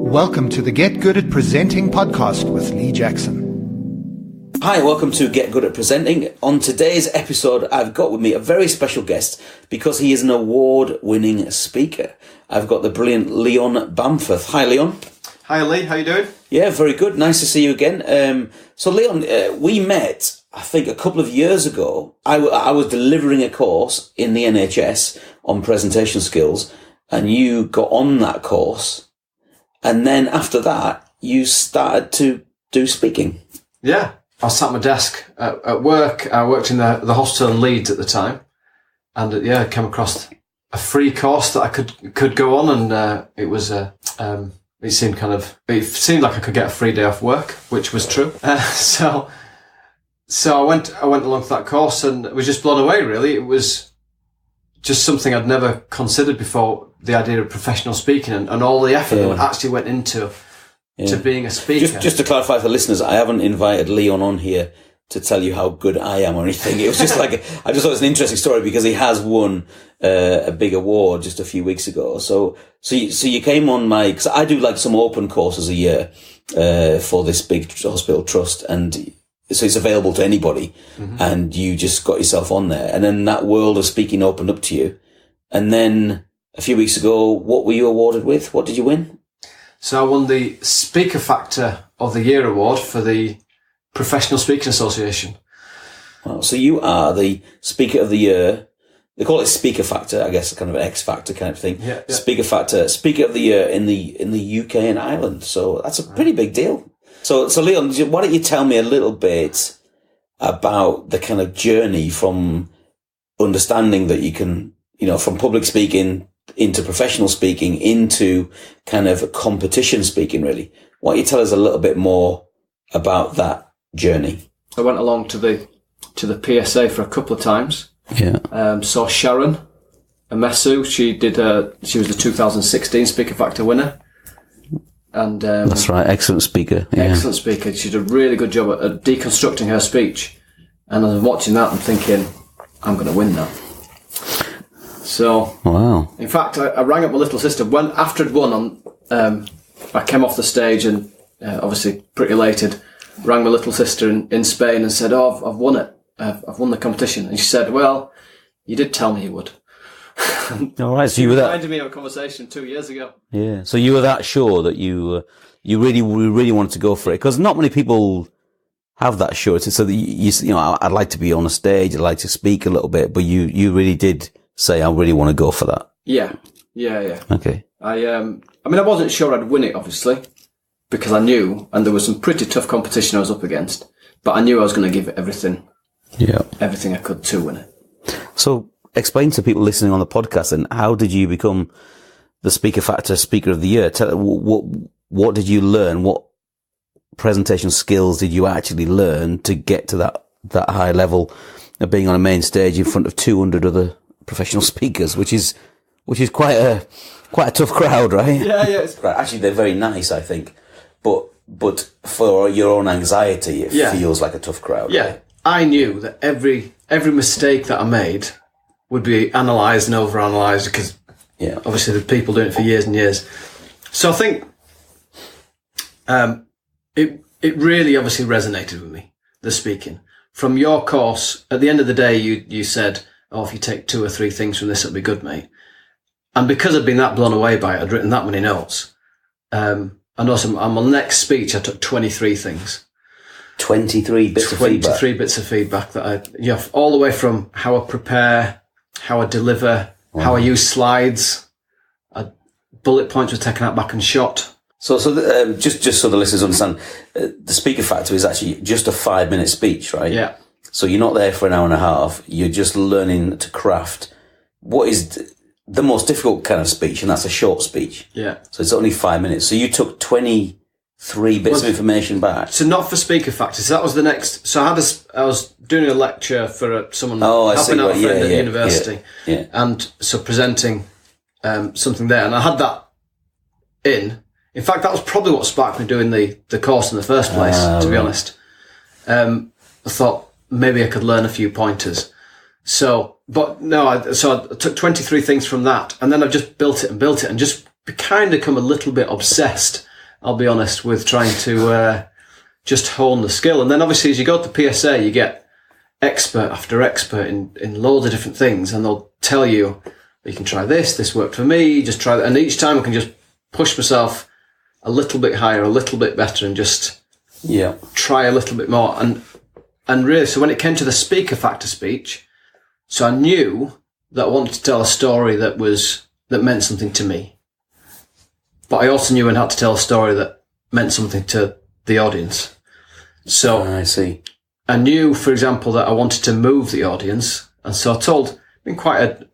Welcome to the Get Good at Presenting podcast with Lee Jackson. Hi, welcome to Get Good at Presenting. On today's episode, I've got with me a very special guest because he is an award-winning speaker. I've got the brilliant Leon Bamforth. Hi, Leon. Hi, Lee. How you doing? Yeah, very good. Nice to see you again. So, Leon, we met, I think, a couple of years ago. I was delivering a course in the NHS on presentation skills, and you got on that course. And then after that, you started to do speaking. Yeah. I was sat at my desk at work. I worked in the hospital in Leeds at the time. And I came across a free course that I could go on. And it was it seemed like I could get a free day off work, which was true. So I went along to that course and was just blown away, really. It was just something I'd never considered before, the idea of professional speaking and all the effort that actually went into to being a speaker. Just to clarify for the listeners, I haven't invited Leon on here to tell you how good I am or anything. It was just I just thought it was an interesting story because he has won a big award just a few weeks ago. So you came on because I do like some open courses a year for this big hospital trust, and so it's available to anybody. Mm-hmm. And you just got yourself on there, and then that world of speaking opened up to you. And then a few weeks ago, what were you awarded with? What did you win? So I won the Speaker Factor of the Year award for the Professional Speaking Association. Wow. So you are the Speaker of the Year. They call it Speaker Factor, I guess, kind of an X Factor kind of thing. Yeah. Speaker Factor, Speaker of the Year in the UK and Ireland. So that's a pretty big deal. So Leon, why don't you tell me a little bit about the kind of journey from understanding that you can, from public speaking into professional speaking into kind of competition speaking, really. Why don't you tell us a little bit more about that journey? I went along to the PSA for a couple of times. Yeah. Saw Sharon Amesu. She was the 2016 Speaker Factor winner. And that's right, excellent speaker. Yeah. Excellent speaker. She did a really good job at deconstructing her speech. And I was watching that and thinking, I'm going to win that. So, wow. In fact, I rang up my little sister. After I'd won, I came off the stage and obviously pretty elated, rang my little sister in Spain and said, I've won it. I've won the competition. And she said, well, you did tell me you would. All right, so you were that. Reminded me of a conversation 2 years ago. Yeah, so you were that sure that you really wanted to go for it, because not many people have that surety. So that I'd like to be on a stage, I'd like to speak a little bit, but you really did say, I really want to go for that. Yeah. Okay. I wasn't sure I'd win it, obviously, because I knew, and there was some pretty tough competition I was up against, but I knew I was going to give it everything I could to win it. So explain to people listening on the podcast, and how did you become the Speaker Factor Speaker of the Year? What did you learn? What presentation skills did you actually learn to get to that high level of being on a main stage in front of 200 other professional speakers, which is quite a tough crowd, right? Yeah. Actually, they're very nice, I think, but for your own anxiety, it feels like a tough crowd. Yeah, right? I knew that every mistake that I made would be analysed and overanalyzed because obviously the people doing it for years and years. So I think it really obviously resonated with me, the speaking. From your course, at the end of the day, you said, if you take 2 or 3 things from this, it'll be good, mate. And because I'd been that blown away by it, I'd written that many notes. And also on my next speech, I took 23 things. 23 bits of feedback. 23 bits of feedback that all the way from how I prepare, how I deliver, how I use slides. Bullet points were taken out back and shot. So just so the listeners understand, the Speaker Factor is actually just a 5-minute speech, right? Yeah. So you're not there for an hour and a half. You're just learning to craft what is the most difficult kind of speech, and that's a short speech. Yeah. So it's only 5 minutes. So you took 23 bits of information back. So not for Speaker Factor. So that was the next. So I was doing a lecture for someone helping out a friend at university. Yeah. And so presenting something there. And I had that in. In fact, that was probably what sparked me doing the course in the first place, to be honest. I thought maybe I could learn a few pointers. So I took 23 things from that, and then I've just built it and just kind of become a little bit obsessed I'll be honest, with trying to just hone the skill. And then obviously as you go to PSA, you get expert after expert in loads of different things, and they'll tell you, you can try this worked for me, just try that. And each time I can just push myself a little bit higher, a little bit better, and just try a little bit more. And really, so when it came to the speaker factor speech, so I knew that I wanted to tell a story that meant something to me. But I also knew I had to tell a story that meant something to the audience. So I see. I knew, for example, that I wanted to move the audience. And so I told, been quite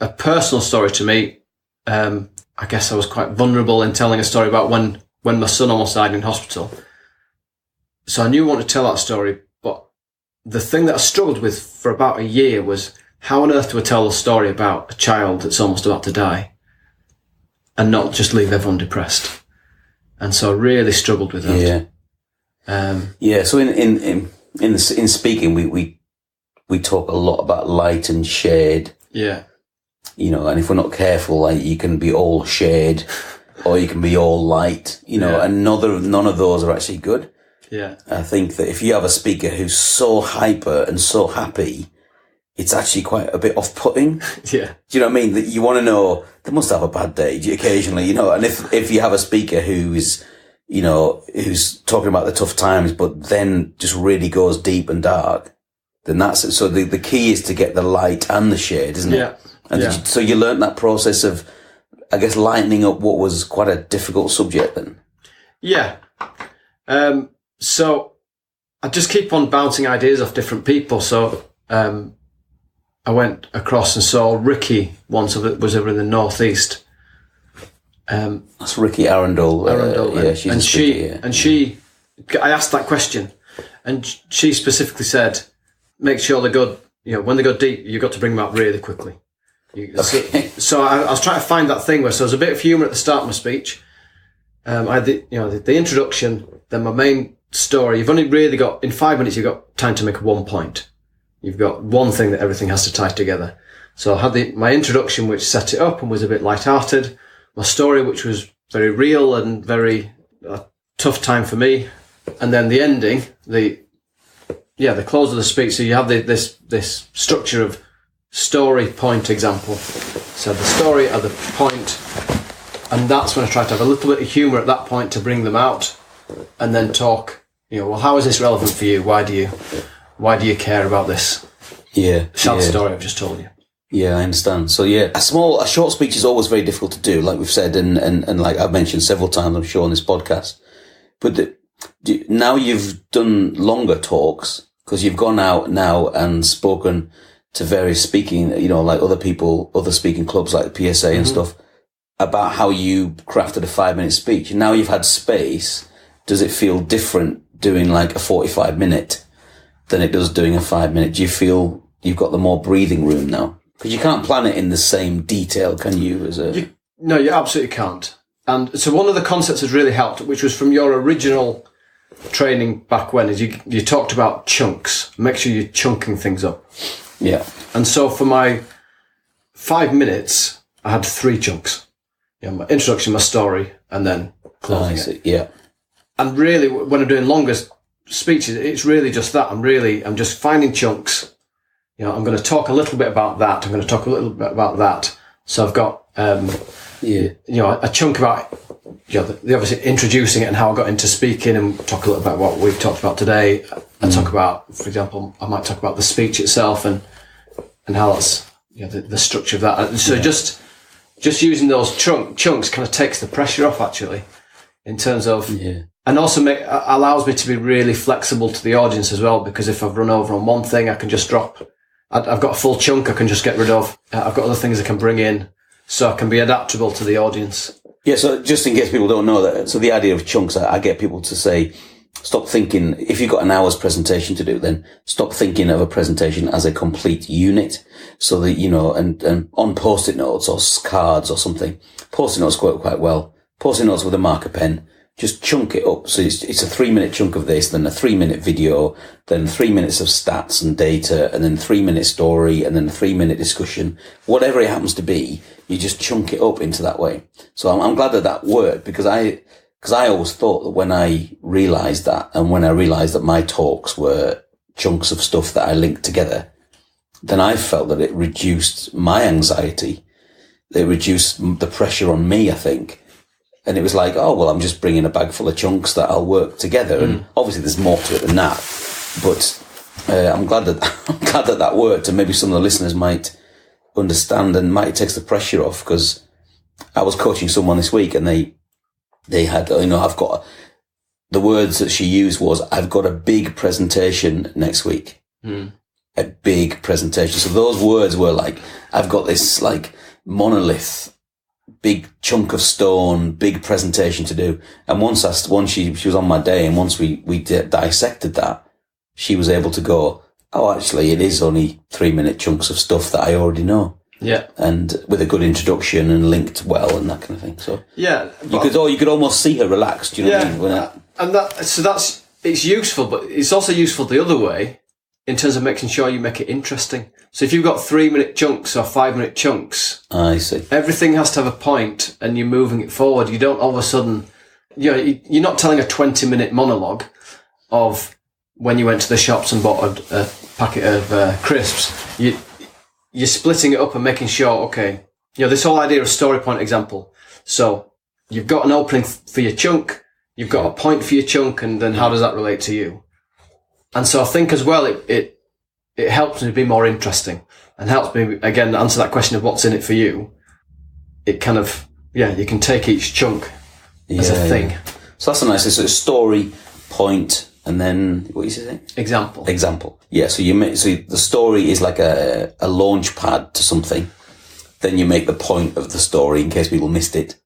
a personal story to me. I guess I was quite vulnerable in telling a story about when my son almost died in hospital. So I knew I wanted to tell that story. But the thing that I struggled with for about a year was, how on earth do I tell a story about a child that's almost about to die and not just leave everyone depressed? And so I really struggled with that. Yeah. So in speaking, we talk a lot about light and shade. Yeah. You know, and if we're not careful, like, you can be all shade or you can be all light, you know, and none of those are actually good. Yeah. I think that if you have a speaker who's so hyper and so happy, it's actually quite a bit off-putting. Yeah. Do you know what I mean? That you want to know, they must have a bad day occasionally, you know, and if you have a speaker who's talking about the tough times, but then just really goes deep and dark, then that's it. So the key is to get the light and the shade, isn't it? Yeah. And so you learnt that process of, I guess, lightening up what was quite a difficult subject then. Yeah. So I just keep on bouncing ideas off different people. So, I went across and saw Ricky once, was over in the Northeast. That's Ricky Arundel. She's a speaker, I asked that question, and she specifically said, make sure they go, when they go deep, you've got to bring them out really quickly. So I was trying to find that thing where, so there's a bit of humour at the start of my speech. I had the introduction, then my main story. You've only really got, in 5 minutes, you've got time to make one point. You've got one thing that everything has to tie together. So I had my introduction, which set it up and was a bit light-hearted. My story, which was very real and very tough time for me. And then the ending, the close of the speech. So you have this structure of story, point, example. So the story at the point, and that's when I try to have a little bit of humour at that point to bring them out, and then talk, well, how is this relevant for you? Why do you care about this? Sad story I've just told you. Yeah, I understand. So a short speech is always very difficult to do, like we've said, and like I've mentioned several times, I'm sure, on this podcast. But now you've done longer talks, because you've gone out now and spoken to various speaking, like other speaking clubs like the PSA and stuff, about how you crafted a 5-minute speech. And now you've had space. Does it feel different doing like a 45-minute than it does doing a 5-minute? Do you feel you've got the more breathing room now? Because you can't plan it in the same detail, can you? No, you absolutely can't. And so one of the concepts that's really helped, which was from your original training back when, is you talked about chunks. Make sure you're chunking things up. Yeah. And so for my 5 minutes, I had 3 chunks. My introduction, my story, and then closing it. Yeah. And really, when I'm doing longer speeches, it's really just that. I'm just finding chunks. I'm going to talk a little bit about that. I'm going to talk a little bit about that. So I've got, a chunk about, the obviously introducing it and how I got into speaking, and talk a little about what we've talked about today. I talk about, for example, I might talk about the speech itself and how that's, the structure of that. So just using those chunks kind of takes the pressure off, actually, in terms of, and also allows me to be really flexible to the audience as well, because if I've run over on one thing, I can just drop. I've got a full chunk I can just get rid of. I've got other things I can bring in, so I can be adaptable to the audience. Yeah, so just in case people don't know that, so the idea of chunks, I get people to say, stop thinking, if you've got an hour's presentation to do, then stop thinking of a presentation as a complete unit. So that, and on Post-it notes or cards or something, Post-it notes work quite well. Post-it notes with a marker pen, just chunk it up. So it's a 3-minute chunk of this, then a 3-minute video, then 3 minutes of stats and data, and then 3-minute story, and then a 3-minute discussion. Whatever it happens to be, you just chunk it up into that way. So I'm glad that worked, because because I always thought that when I realised that, and when I realised that my talks were chunks of stuff that I linked together, then I felt that it reduced my anxiety. It reduced the pressure on me, I think. And it was like, oh, well, I'm just bringing a bag full of chunks that I'll work together. And obviously there's more to it than that. But I'm glad that worked. And maybe some of the listeners might understand and might take the pressure off, because I was coaching someone this week and they had, I've got, the words that she used was, I've got a big presentation next week. A big presentation. So those words were like, I've got this like monolith, big chunk of stone, big presentation to do. And once she was on my day, and once we dissected that, she was able to go, oh, actually, it is only 3-minute chunks of stuff that I already know. Yeah. And with a good introduction and linked well and that kind of thing. So yeah, you could almost see her relaxed. Do you know what I mean? And it's useful, but it's also useful the other way in terms of making sure you make it interesting. So if you've got 3-minute chunks or 5-minute chunks, I see. Everything has to have a point, and you're moving it forward. You don't all of a sudden, you're not telling a 20-minute monologue of when you went to the shops and bought a packet of crisps. You're splitting it up and making sure, okay, this whole idea of story point example. So you've got an opening for your chunk, you've got a point for your chunk, and then how does that relate to you? And so I think as well, it helps me be more interesting, and helps me, again, answer that question of what's in it for you. It kind of, you can take each chunk as a thing. Yeah. So that's a nice sort of story, point, and then, what you say? Example. Yeah, so the story is like a launch pad to something. Then you make the point of the story in case people missed it.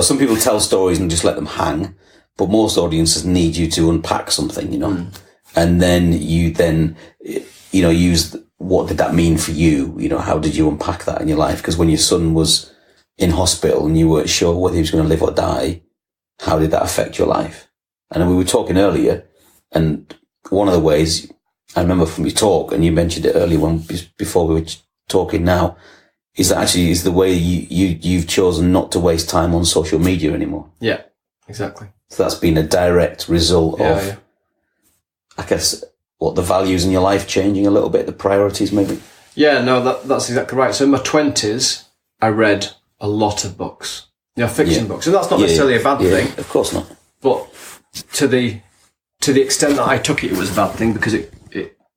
Some people tell stories and just let them hang, but most audiences need you to unpack something, And then you use what did that mean for you? How did you unpack that in your life? Because when your son was in hospital and you weren't sure whether he was going to live or die, how did that affect your life? And we were talking earlier, and one of the ways I remember from your talk, and you mentioned it earlier before we were talking now, is that actually is the way you've chosen not to waste time on social media anymore. Yeah, exactly. So that's been a direct result of, I guess, the values in your life changing a little bit, the priorities maybe? Yeah, no, that's exactly right. So in my 20s, I read a lot of books, fiction books. And that's not necessarily a bad thing. Of course not. But to the extent that I took it, it was a bad thing, because it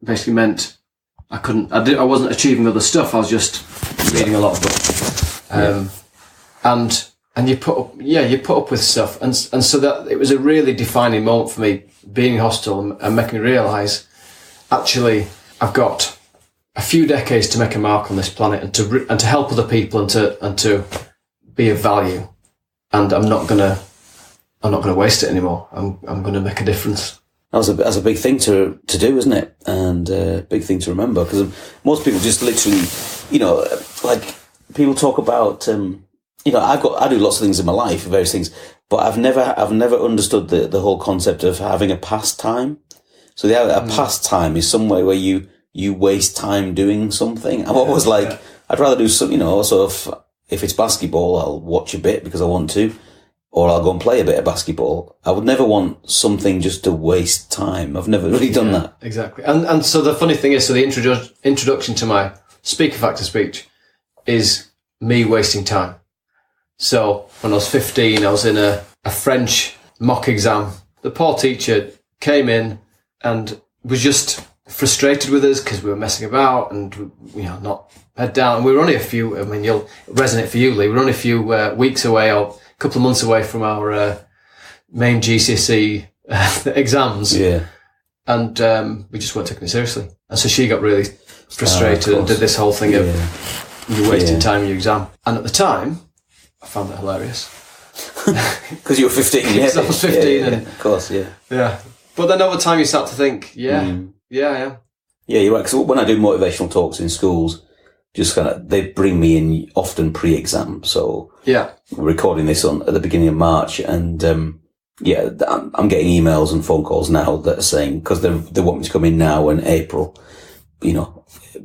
basically meant I wasn't achieving other stuff. I was just reading a lot of books. And you put up with stuff. And so that it was a really defining moment for me, being in hospital and making me realise, actually, I've got a few decades to make a mark on this planet and to help other people and to be of value. And I'm not gonna waste it anymore. I'm gonna make a difference. That's a big thing to do, isn't it? And a big thing to remember, because most people just literally, like people talk about, I do lots of things in my life, various things, but I've never understood the whole concept of having a pastime. So a pastime is somewhere where you waste time doing something. I'm always like, I'd rather do some, sort of, if it's basketball, I'll watch a bit because I want to, or I'll go and play a bit of basketball. I would never want something just to waste time. I've never really done that. Exactly. And so the funny thing is, so the introduction to my Speaker Factor speech is me wasting time. So when I was 15, I was in a French mock exam. The poor teacher came in and was just frustrated with us because we were messing about and, not head down. And we were only you'll resonate for you, Lee. We were only a few weeks away or a couple of months away from our main GCSE exams. Yeah. And we just weren't taking it seriously. And so she got really frustrated and did this whole thing of you're wasting time in your exam. And at the time, I found that hilarious. Because you were 15, Because I was 15. And, of course, yeah. Yeah. But then over time you start to think, Yeah, you're right. Because when I do motivational talks in schools, just they bring me in often pre-exam. So we're recording this at the beginning of March, and I'm getting emails and phone calls now that are saying, because they want me to come in now in April,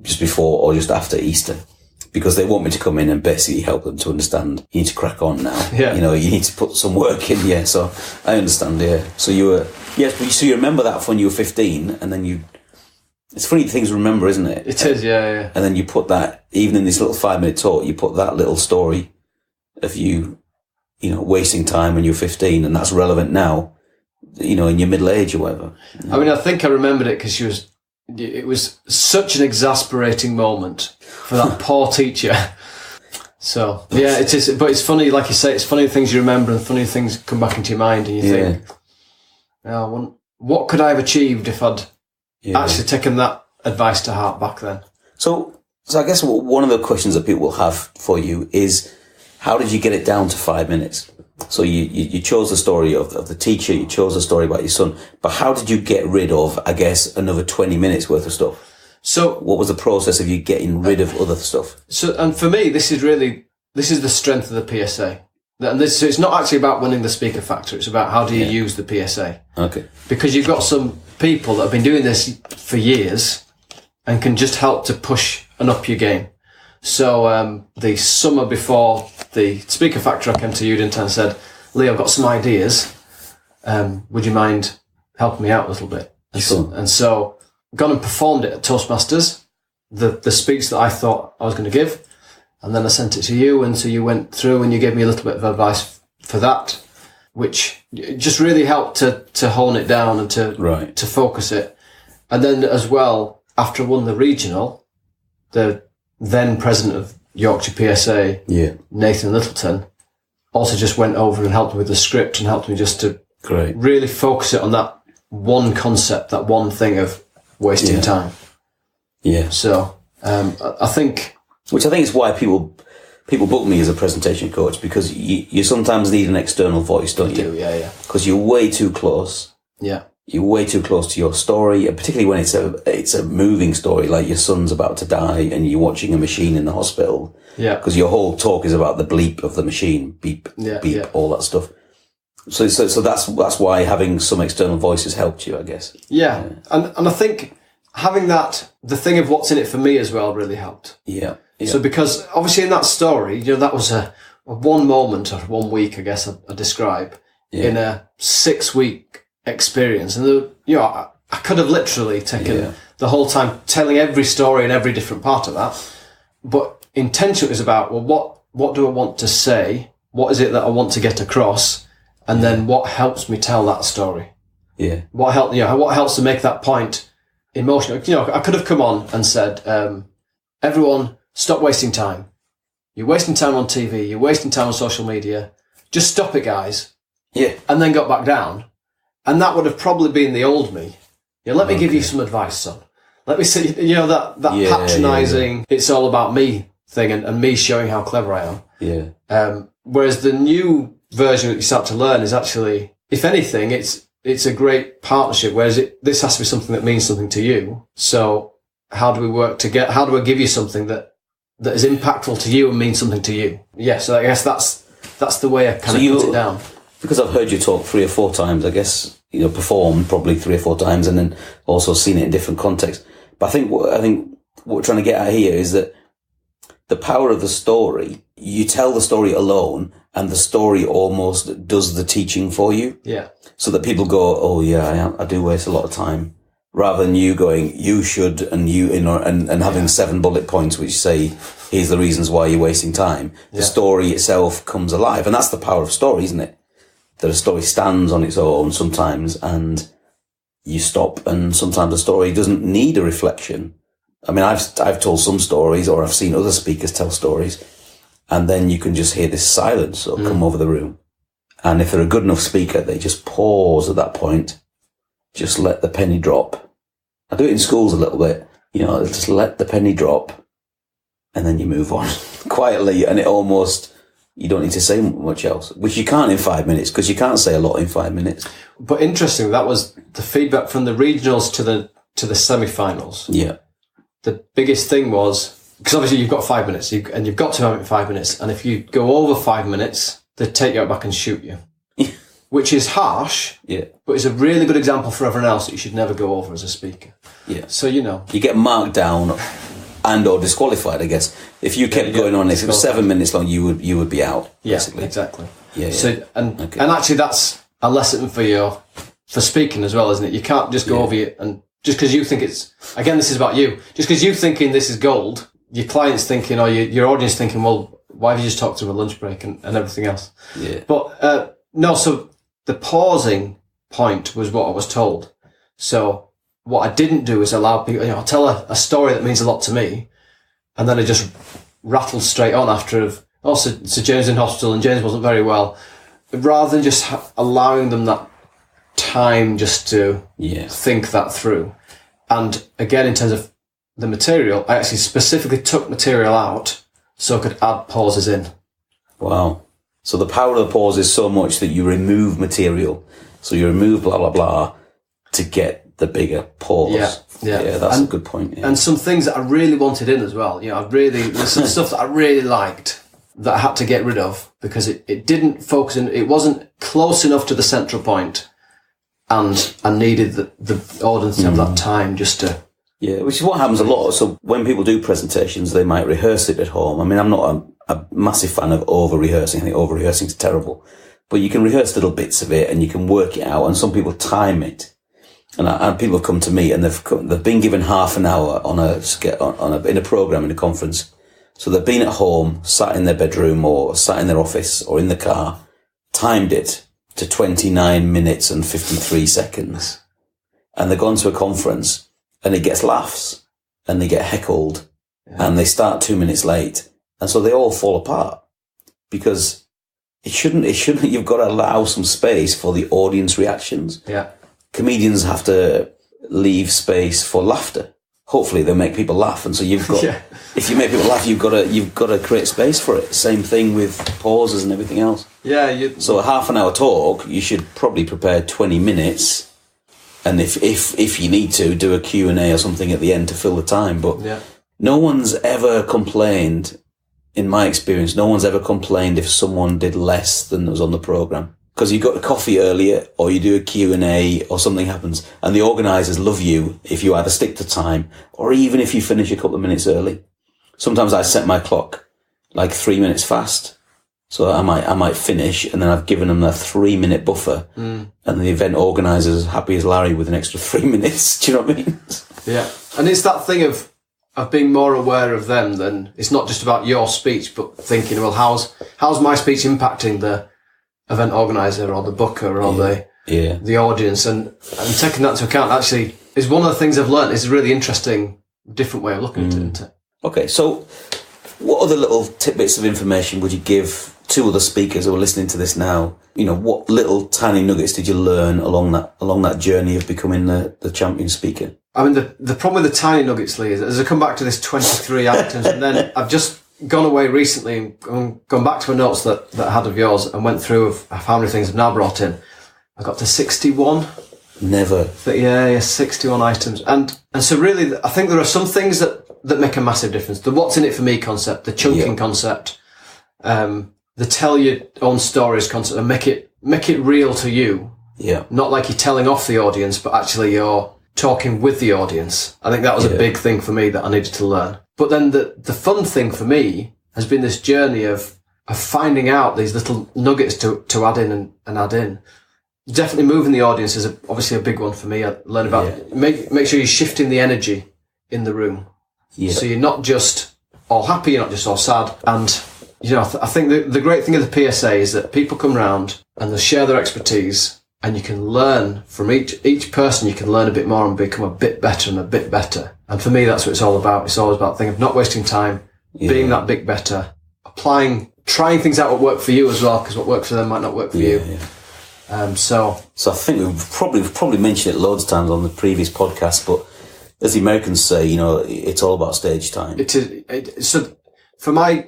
just before or just after Easter. because they want me to come in and basically help them to understand, you need to crack on now. Yeah. You know, you need to put some work in. Yeah. So I understand. Yeah. So you were, yes, but so you remember that when you were 15, and then it's funny things to remember, isn't it? It is, yeah. And then you put that, even in this little 5-minute talk, you put that little story of you wasting time when you're 15, and that's relevant now, in your middle age or whatever. I mean, I think I remembered it because it was such an exasperating moment for that poor teacher. So, yeah, it is, but it's funny, like you say, it's funny things you remember and funny things come back into your mind, and you think, what could I have achieved if I'd actually taken that advice to heart back then? So I guess one of the questions that people will have for you is, how did you get it down to 5 minutes? So you chose the story of the teacher, you chose the story about your son, but how did you get rid of, I guess, another 20 minutes worth of stuff? So what was the process of you getting rid of other stuff? So, and for me, this is the strength of the PSA. And so it's not actually about winning the speaker factor. It's about how do you use the PSA. Okay. Because you've got some people that have been doing this for years and can just help to push and up your game. So the summer before the speaker factor, I came to Udinton and said, Lee, I've got some ideas. Would you mind helping me out a little bit? And so gone and performed it at Toastmasters, the speech that I thought I was going to give. And then I sent it to you, and so you went through and you gave me a little bit of advice for that, which just really helped to hone it down and to focus it. And then as well, after I won the regional, the then president of Yorkshire PSA, Nathan Littleton, also just went over and helped me with the script and helped me just to really focus it on that one concept, that one thing of wasting time. Yeah. So I think... Which I think is why people book me as a presentation coach, because you sometimes need an external voice, don't you? Yeah. Because you're way too close. Yeah. You're way too close to your story, and particularly when it's a moving story, like your son's about to die and you're watching a machine in the hospital. Yeah. Because your whole talk is about the bleep of the machine, beep, beep, all that stuff. So that's why having some external voices helped you, I guess. Yeah. And I think having the thing of what's in it for me as well really helped. Yeah. So because obviously in that story, that was a 1 moment or 1 week, I guess I describe, in a 6-week experience. And I could have literally taken the whole time telling every story and every different part of that. But intention is about, well, what do I want to say? What is it that I want to get across? And then what helps me tell that story? Yeah. What helps to make that point emotional? I could have come on and said, everyone, stop wasting time. You're wasting time on TV. You're wasting time on social media. Just stop it, guys. Yeah. And then got back down. And that would have probably been the old me. Let me give you some advice, son. Let me see, that patronising, it's all about me thing and me showing how clever I am. Yeah. Whereas the new version that you start to learn is actually, if anything, it's a great partnership, whereas this has to be something that means something to you. So how do we work together? How do I give you something that is impactful to you and means something to you? Yeah, so I guess that's the way I kind of put it down. Because I've heard you talk 3 or 4 times, I guess, performed probably 3 or 4 times, and then also seen it in different contexts. But I think what we're trying to get at here is that the power of the story, you tell the story alone, and the story almost does the teaching for you. Yeah. So that people go, oh yeah, I do waste a lot of time. Rather than you going, you should, and and having 7 bullet points which say, here's the reasons why you're wasting time. The story itself comes alive. And that's the power of story, isn't it? That a story stands on its own sometimes, and you stop, and sometimes the story doesn't need a reflection. I mean, I've told some stories, or I've seen other speakers tell stories, and then you can just hear this silence come over the room. And if they're a good enough speaker, they just pause at that point, just let the penny drop. I do it in schools a little bit, just let the penny drop, and then you move on quietly, and you don't need to say much else, which you can't in 5 minutes, because you can't say a lot in 5 minutes. But interesting, that was the feedback from the regionals to the semi-finals. Yeah. The biggest thing was, because obviously you've got 5 minutes, and you've got to have it in 5 minutes, and if you go over 5 minutes, they take you out back and shoot you. Which is harsh, but it's a really good example for everyone else that you should never go over as a speaker. Yeah. So, you get marked down and or disqualified, I guess. If you kept going on, if it was 7 minutes long, you would be out. Basically. Yeah, exactly. Yeah. So and actually, that's a lesson for speaking as well, isn't it? You can't just go over it and just because you think it's, again, this is about you. Just because you thinking this is gold, your client's thinking, or your audience thinking, well, why have you just talked to a lunch break and everything else? Yeah. But no, so the pausing point was what I was told. So what I didn't do is allow people, I'll tell a story that means a lot to me, and then I just rattled straight on after so James in hospital and James wasn't very well, rather than just allowing them that time just to think that through. And again, in terms of the material, I actually specifically took material out so I could add pauses in. Wow. So the power of the pause is so much that you remove material. So you remove blah, blah, blah to get the bigger pause. Yeah, that's a good point. Yeah. And some things that I really wanted in as well. There's some stuff that I really liked that I had to get rid of because it didn't focus in, it wasn't close enough to the central point. And I needed the audience to have that time just to... Yeah, which is what happens a lot. So when people do presentations, they might rehearse it at home. I mean, I'm not a massive fan of over-rehearsing. I think over-rehearsing is terrible. But you can rehearse little bits of it and you can work it out. And some people time it. And people have come to me and they've been given half an hour in a program, in a conference. So they've been at home, sat in their bedroom or sat in their office or in the car, timed it to 29 minutes and 53 seconds. And they've gone to a conference and it gets laughs and they get heckled and they start 2 minutes late. And so they all fall apart because it shouldn't, you've got to allow some space for the audience reactions. Yeah. Comedians have to leave space for laughter. Hopefully they'll make people laugh. And so you've got, if you make people laugh, you've got to create space for it. Same thing with pauses and everything else. Yeah. So a half an hour talk, you should probably prepare 20 minutes. And if you need to, do a Q&A or something at the end to fill the time. But no one's ever complained, in my experience, no one's ever complained if someone did less than was on the program. Because you got a coffee earlier or you do a Q&A or something happens and the organisers love you if you either stick to time or even if you finish a couple of minutes early. Sometimes I set my clock like 3 minutes fast. So I might finish and then I've given them a 3-minute buffer and the event organiser's happy as Larry with an extra 3 minutes. Do you know what I mean? Yeah. And it's that thing of being more aware of them than it's not just about your speech, but thinking, well, how's my speech impacting the event organizer or the booker or the audience and taking that into account actually is one of the things I've learned. Is a really interesting, different way of looking at it, isn't it? Okay, so what other little tidbits of information would you give to other speakers who are listening to this now? What little tiny nuggets did you learn along that journey of becoming the champion speaker? I mean, the problem with the tiny nuggets, Lee, is as I come back to this 23 items, and then I've just gone away recently and gone back to my notes that I had of yours and went through of how many things I've now brought in. I got to 61. Never. 61 items. And so really, I think there are some things that make a massive difference. The what's in it for me concept, the chunking concept, the tell your own stories concept, and make it real to you. Yeah. Not like you're telling off the audience, but actually you're talking with the audience. I think that was a big thing for me that I needed to learn. But then the fun thing for me has been this journey of finding out these little nuggets to add in and add in. Definitely moving the audience is obviously a big one for me. I learned about make sure you're shifting the energy in the room. Yeah. So you're not just all happy, you're not just all sad. And I think the great thing of the PSA is that people come round and they share their expertise, and you can learn from each person. You can learn a bit more and become a bit better and a bit better. And for me, that's what it's all about. It's always about thinking of not wasting time, being that bit better, trying things out what work for you as well, because what works for them might not work for you. Yeah. So I think we've probably mentioned it loads of times on the previous podcast, but as the Americans say, it's all about stage time. It is. So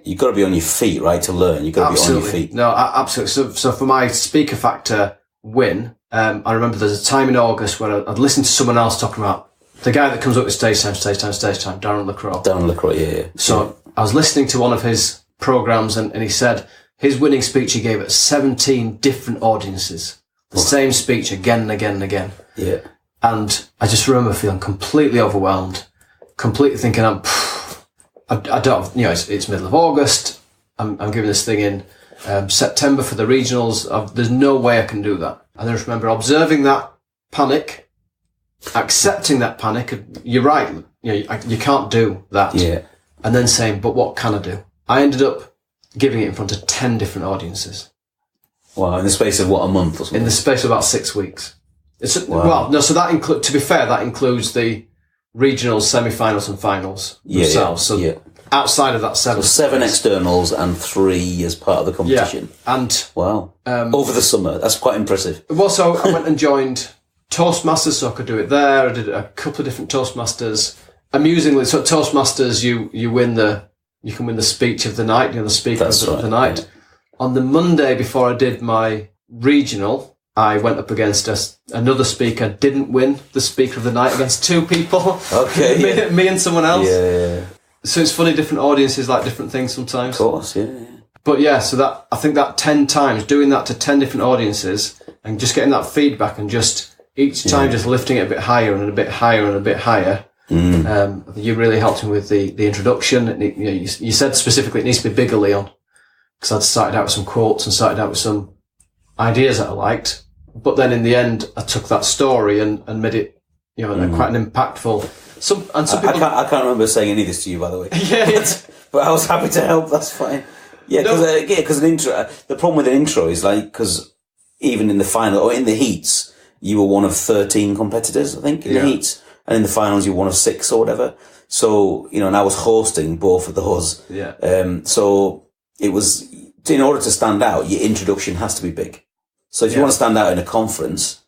you've got to be on your feet, right, to learn. You've got to be on your feet. No, absolutely. So for my speaker factor win, I remember there's a time in August where I'd listened to someone else talking about the guy that comes up with stage time, Darren LaCroix. Darren LaCroix, yeah. So I was listening to one of his programs and he said his winning speech he gave at 17 different audiences. The same speech again and again and again. Yeah. And I just remember feeling completely overwhelmed, completely thinking I don't, it's middle of August. I'm giving this thing in September for the regionals. There's no way I can do that. And I just remember observing that panic, accepting that panic. You're right. You can't do that. Yeah. And then saying, but what can I do? I ended up giving it in front of 10 different audiences. Wow. In the space of a month or something? In the space of about 6 weeks. Wow. Well, no, so to be fair, that includes the regionals, semi-finals and finals themselves. So outside of that 7. So 7 externals and 3 as part of the competition. Yeah. And wow. Over the summer. That's quite impressive. Well, so I went and joined Toastmasters, so I could do it there. I did a couple of different Toastmasters. Amusingly, so at Toastmasters, you can win the speech of the night, the speaker of the night. Yeah. On the Monday before I did my regional, I went up against another speaker, didn't win the speaker of the night against 2 people. Okay. me and someone else. Yeah. So it's funny, different audiences like different things sometimes. Of course, yeah. But yeah, so I think that 10 times, doing that to 10 different audiences and just getting that feedback and just each time just lifting it a bit higher and a bit higher and a bit higher. You really helped me with the introduction. You said specifically it needs to be bigger, Leon, because I'd started out with some quotes and started out with some ideas that I liked. But then in the end, I took that story and made it, quite an impactful. Some people. I can't remember saying any of this to you, by the way. Yeah. But I was happy to help. That's fine. Yeah, because an intro. The problem with an intro is because even in the final or in the heats, you were one of 13 competitors, I think, in the heats, and in the finals you were one of 6 or whatever. So and I was hosting both of those. Yeah. So it was, in order to stand out, your introduction has to be big. So if you want to stand out in a conference,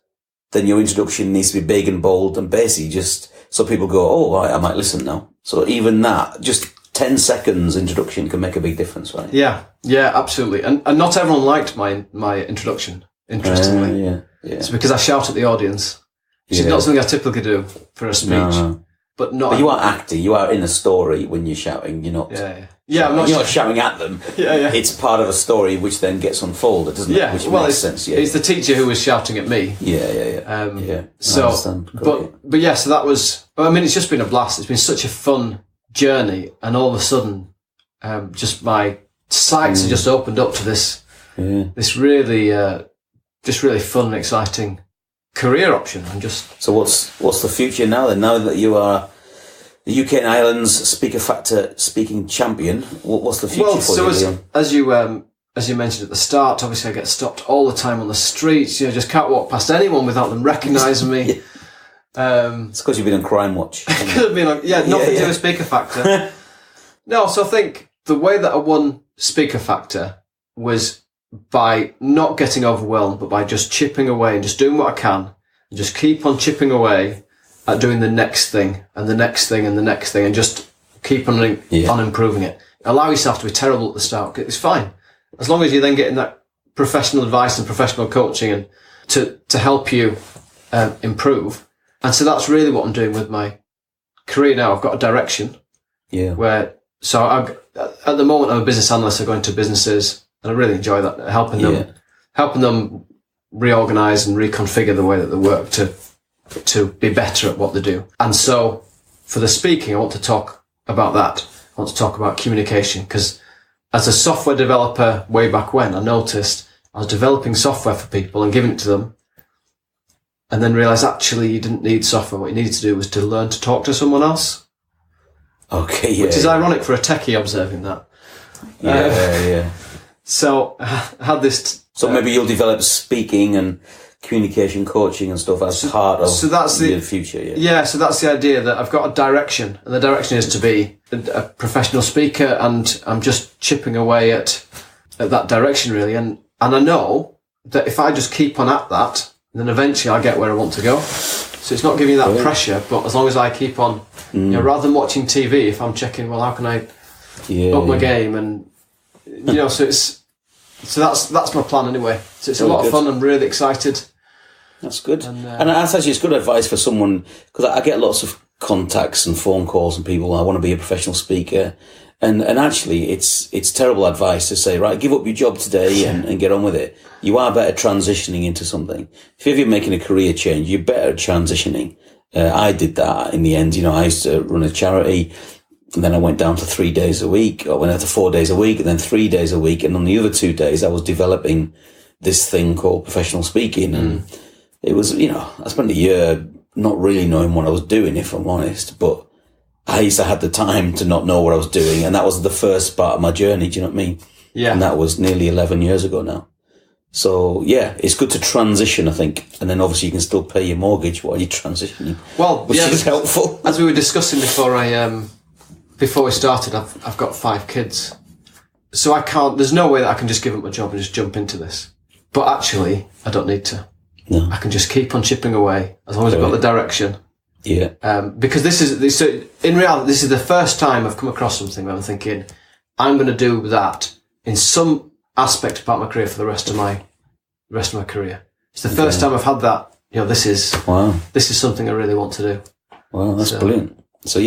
then your introduction needs to be big and bold and basically just so people go, oh, right, I might listen now. So even that, just 10 seconds introduction can make a big difference, right? Yeah, absolutely. And not everyone liked my introduction, interestingly. Yeah. It's because I shout at the audience, which is not something I typically do for a speech. No. But you are acting. You are in a story when you're shouting. You're not. Yeah. You're not shouting at them. Yeah. It's part of a story which then gets unfolded, doesn't it? Which makes sense. Yeah. It's the teacher who was shouting at me. Yeah. So, but yeah. So that was. I mean, it's just been a blast. It's been such a fun journey, and all of a sudden, just my sights are just opened up to this. This really, just really fun and exciting career option. And just so what's the future now then? Now that you are the UK and Ireland's Speaker Factor speaking champion, what's the future for you, Leon? As you mentioned at the start, obviously I get stopped all the time on the streets. Just can't walk past anyone without them recognising me. It's because you've been on Crime Watch. Could have been nothing to do with Speaker Factor. No, so I think the way that I won Speaker Factor was by not getting overwhelmed, but by just chipping away and just doing what I can and just keep on chipping away at doing the next thing and the next thing and the next thing and just keep on improving it. Allow yourself to be terrible at the start. It's fine. As long as you're then getting that professional advice and professional coaching and to help you improve. And so that's really what I'm doing with my career now. I've got a direction. Yeah. At the moment, I'm a business analyst. I go into businesses and I really enjoy that, helping them reorganize and reconfigure the way that they work to be better at what they do. And so for the speaking, I want to talk about that. I want to talk about communication because as a software developer way back when, I noticed I was developing software for people and giving it to them and then realized actually you didn't need software. What you needed to do was to learn to talk to someone else. Okay, yeah. Which is ironic for a techie observing that. Yeah. So I had this... So maybe you'll develop speaking and communication coaching and stuff as part of the future. Yeah, so that's the idea that I've got a direction, and the direction is to be a professional speaker, and I'm just chipping away at that direction really. And I know that if I just keep on at that, then eventually I'll get where I want to go. So it's not giving you that pressure, but as long as I keep on, rather than watching TV, if I'm checking, well, how can I up my game? And, so that's my plan anyway. So it's a lot of fun. I'm really excited. That's good. And that's actually it's good advice for someone, because I get lots of contacts and phone calls and people, I want to be a professional speaker. And actually it's terrible advice to say, right, give up your job today and get on with it. You are better transitioning into something. If you're making a career change, you're better transitioning. I did that in the end. I used to run a charity, And then I went down to 3 days a week. I went out to 4 days a week and then 3 days a week. And on the other 2 days, I was developing this thing called professional speaking. And it was, I spent a year not really knowing what I was doing, if I'm honest, but at least I had the time to not know what I was doing. And that was the first part of my journey. Do you know what I mean? Yeah. And that was nearly 11 years ago now. So yeah, it's good to transition, I think. And then obviously you can still pay your mortgage while you're transitioning. Well, which is helpful. As we were discussing before we started, I've got 5 kids. So there's no way that I can just give up my job and just jump into this. But actually, I don't need to. No. I can just keep on chipping away as long as I've got the direction. Yeah. Because in reality, this is the first time I've come across something where I'm thinking, I'm going to do that in some aspect about my career for the rest of my career. It's the first time I've had that. This is something I really want to do. Wow, that's brilliant. So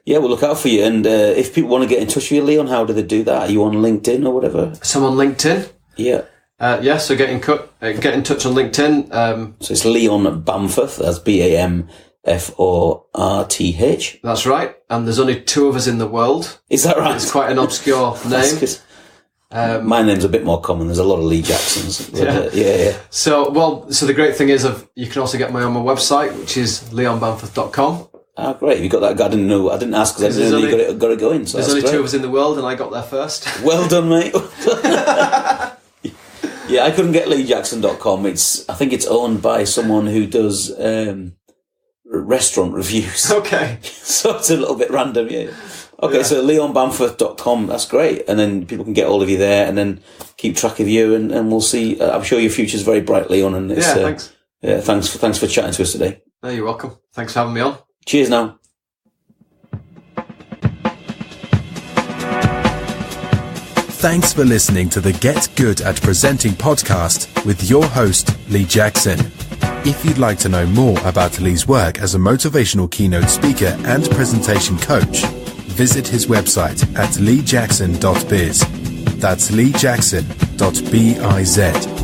we'll look out for you. And if people want to get in touch with you, Leon, how do they do that? Are you on LinkedIn or whatever? So I'm on LinkedIn. Yeah. So get in touch on LinkedIn. So it's Leon Bamforth. That's Bamforth. That's right. And there's only 2 of us in the world. Is that right? It's quite an obscure name. My name's a bit more common. There's a lot of Lee Jacksons. But, yeah. So the great thing is you can also get me on my website, which is leonbamforth.com. Ah, great. You got that? I didn't know. I didn't ask because I didn't know you got it going. So there's only 2 of us in the world, and I got there first. Well done, mate. Yeah, I couldn't get leejackson.com. I think it's owned by someone who does restaurant reviews. Okay. So it's a little bit random, yeah. Okay, Yeah. So leonbamforth.com, that's great. And then people can get all of you there and then keep track of you and we'll see. I'm sure your future's very bright, Leon. And it's, thanks. Yeah, thanks for chatting to us today. No, you're welcome. Thanks for having me on. Cheers now. Thanks for listening to the Get Good at Presenting podcast with your host, Lee Jackson. If you'd like to know more about Lee's work as a motivational keynote speaker and presentation coach, visit his website at leejackson.biz. That's leejackson.biz.